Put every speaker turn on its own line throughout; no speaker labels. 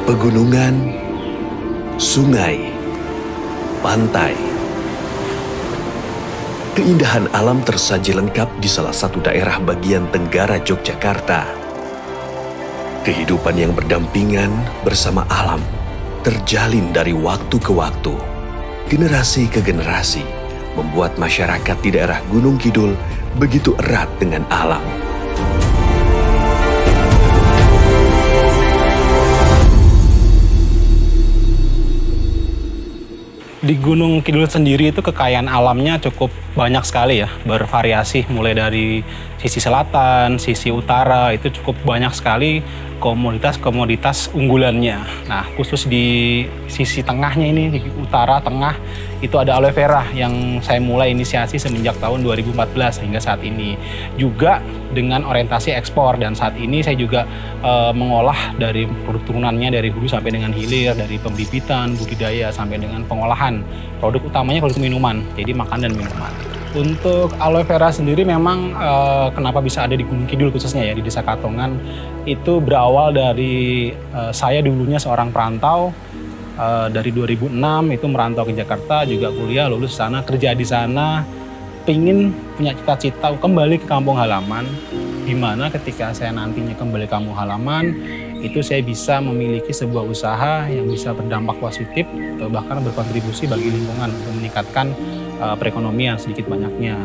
pegunungan, sungai, pantai. Keindahan alam tersaji lengkap di salah satu daerah bagian tenggara Yogyakarta. Kehidupan yang berdampingan bersama alam terjalin dari waktu ke waktu, generasi ke generasi, membuat masyarakat di daerah Gunung Kidul begitu erat dengan alam.
Di Gunung Kidul sendiri itu kekayaan alamnya cukup banyak sekali ya, bervariasi mulai dari sisi selatan, sisi utara, itu cukup banyak sekali komoditas-komoditas unggulannya. Nah, khusus di sisi tengahnya ini, di utara tengah, itu ada aloe vera yang saya mulai inisiasi semenjak tahun 2014 hingga saat ini. Juga dengan orientasi ekspor, dan saat ini saya juga mengolah dari produk turunannya dari hulu sampai dengan hilir, dari pembibitan, budidaya, sampai dengan pengolahan. Produk utamanya produk minuman, jadi makan dan minuman. Untuk aloe vera sendiri memang kenapa bisa ada di Gunung Kidul khususnya ya, di Desa Katongan, itu berawal dari saya dulunya seorang perantau, dari 2006 itu merantau ke Jakarta, juga kuliah, lulus sana, kerja di sana, pingin punya cita-cita kembali ke kampung halaman, di mana ketika saya nantinya kembali ke kampung halaman, itu saya bisa memiliki sebuah usaha yang bisa berdampak positif atau bahkan berkontribusi bagi lingkungan untuk meningkatkan perekonomian sedikit banyaknya.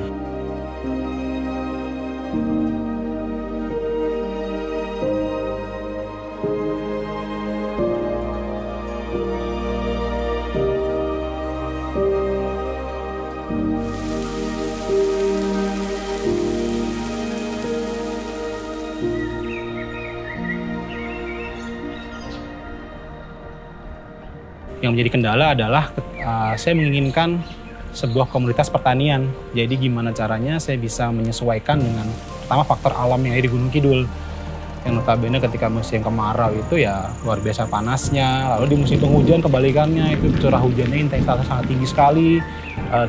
Yang menjadi kendala adalah saya menginginkan sebuah komunitas pertanian. Jadi gimana caranya saya bisa menyesuaikan dengan pertama faktor alam yang ada di Gunung Kidul. Yang notabene ketika musim kemarau itu ya luar biasa panasnya. Lalu di musim penghujan kebalikannya, itu curah hujannya intensitasnya sangat tinggi sekali.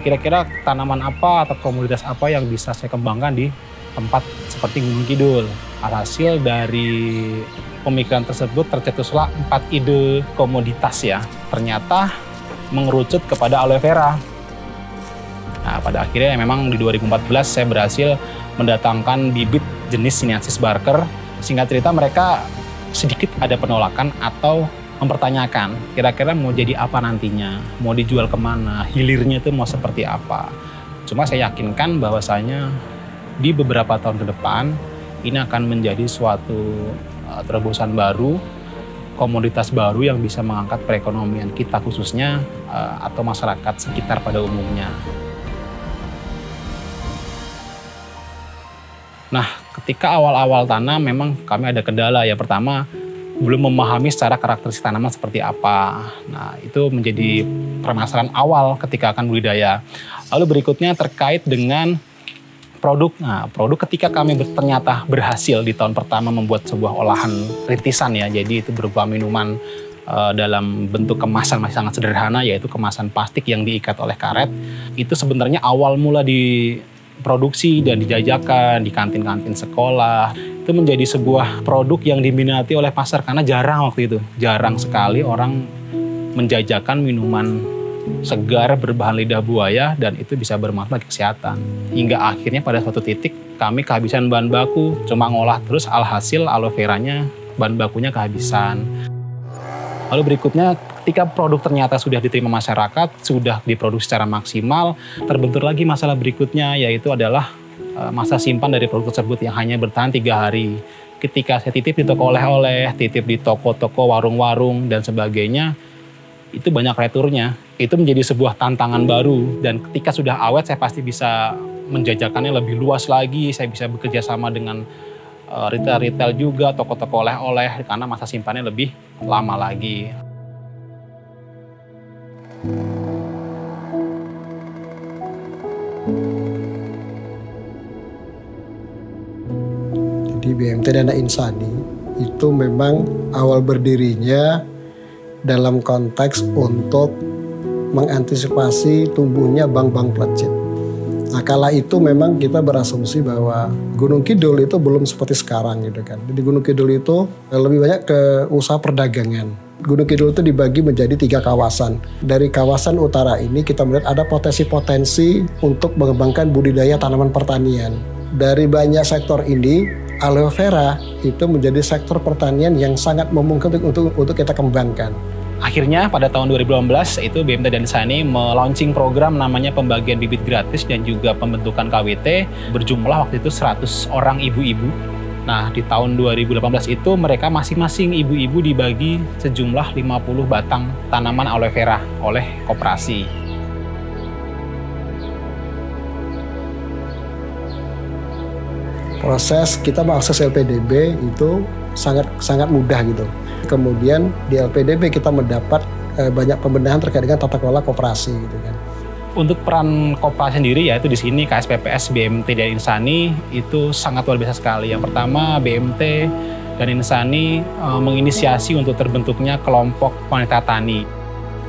Kira-kira tanaman apa atau komoditas apa yang bisa saya kembangkan di tempat seperti Gunung Kidul. Alhasil dari pemikiran tersebut tercetuslah 4 ide komoditas ya. Ternyata mengerucut kepada aloe vera. Nah, pada akhirnya memang di 2014 saya berhasil mendatangkan bibit jenis Sinensis Barker. Singkat cerita mereka sedikit ada penolakan atau mempertanyakan kira-kira mau jadi apa nantinya, mau dijual kemana, hilirnya itu mau seperti apa. Cuma saya yakinkan bahwasanya di beberapa tahun ke depan ini akan menjadi suatu terobosan baru, komoditas baru yang bisa mengangkat perekonomian kita khususnya atau masyarakat sekitar pada umumnya. Nah, ketika awal-awal tanam memang kami ada kendala ya. Pertama, belum memahami secara karakteristik tanaman seperti apa. Nah, itu menjadi permasalahan awal ketika akan budidaya. Lalu berikutnya terkait dengan produk. Nah, produk ketika kami ternyata berhasil di tahun pertama membuat sebuah olahan rintisan ya. Jadi itu berupa minuman dalam bentuk kemasan masih sangat sederhana, yaitu kemasan plastik yang diikat oleh karet. Itu sebenarnya awal mula diproduksi dan dijajakan di kantin-kantin sekolah. Itu menjadi sebuah produk yang diminati oleh pasar karena jarang waktu itu. Jarang sekali orang menjajakan minuman segar berbahan lidah buaya dan itu bisa bermanfaat bagi kesehatan. Hingga akhirnya pada suatu titik kami kehabisan bahan baku, cuma ngolah terus, alhasil aloe veranya bahan bakunya kehabisan. Lalu berikutnya ketika produk ternyata sudah diterima masyarakat, sudah diproduksi secara maksimal, terbentur lagi masalah berikutnya, yaitu adalah masa simpan dari produk tersebut yang hanya bertahan 3 hari. Ketika saya titip di toko oleh-oleh, titip di toko-toko, warung-warung dan sebagainya, itu banyak returnya. Itu menjadi sebuah tantangan baru, dan ketika sudah awet saya pasti bisa menjajakannya lebih luas lagi. Saya bisa bekerja sama dengan retail-retail juga, toko-toko oleh-oleh, karena masa simpannya lebih lama lagi.
Jadi BMT Dana Insani itu memang awal berdirinya dalam konteks untuk mengantisipasi tumbuhnya bank-bank plecet. Nah, kala itu memang kita berasumsi bahwa Gunung Kidul itu belum seperti sekarang gitu kan. Jadi Gunung Kidul itu lebih banyak ke usaha perdagangan. Gunung Kidul itu dibagi menjadi 3 kawasan. Dari kawasan utara ini kita melihat ada potensi-potensi untuk mengembangkan budidaya tanaman pertanian. Dari banyak sektor ini, aloe vera itu menjadi sektor pertanian yang sangat memungkinkan untuk kita kembangkan.
Akhirnya pada tahun 2018 itu BMT dan Insani melaunching program namanya pembagian bibit gratis dan juga pembentukan KWT berjumlah waktu itu 100 orang ibu-ibu. Nah, di tahun 2018 itu mereka masing-masing ibu-ibu dibagi sejumlah 50 batang tanaman aloe vera oleh koperasi.
Proses kita mengakses LPDB itu sangat mudah gitu. Kemudian di LPDB kita mendapat banyak pembenahan terkait dengan tata kelola koperasi gitu kan.
Untuk peran koperasi sendiri yaitu di sini KSPPS, BMT dan Insani itu sangat luar biasa sekali. Yang pertama BMT dan Insani menginisiasi untuk terbentuknya kelompok wanita tani.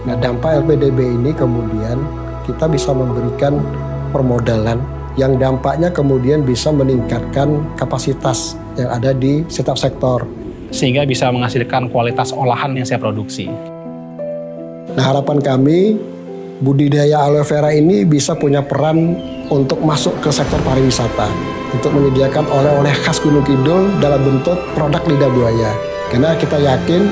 Nah, dampak LPDB ini kemudian kita bisa memberikan permodalan yang dampaknya kemudian bisa meningkatkan kapasitas yang ada di setiap sektor.
Sehingga bisa menghasilkan kualitas olahan yang saya produksi.
Nah, harapan kami budidaya aloe vera ini bisa punya peran untuk masuk ke sektor pariwisata, untuk menyediakan oleh-oleh khas Gunung Kidul dalam bentuk produk lidah buaya. Karena kita yakin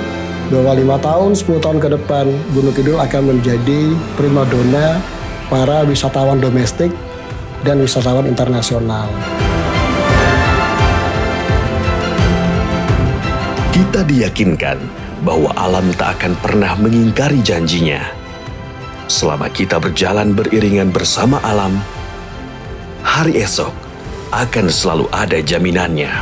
bahwa 5 tahun, 10 tahun ke depan Gunung Kidul akan menjadi primadona para wisatawan domestik dan wisatawan internasional.
Kita diyakinkan bahwa alam tak akan pernah mengingkari janjinya. Selama kita berjalan beriringan bersama alam, hari esok akan selalu ada jaminannya.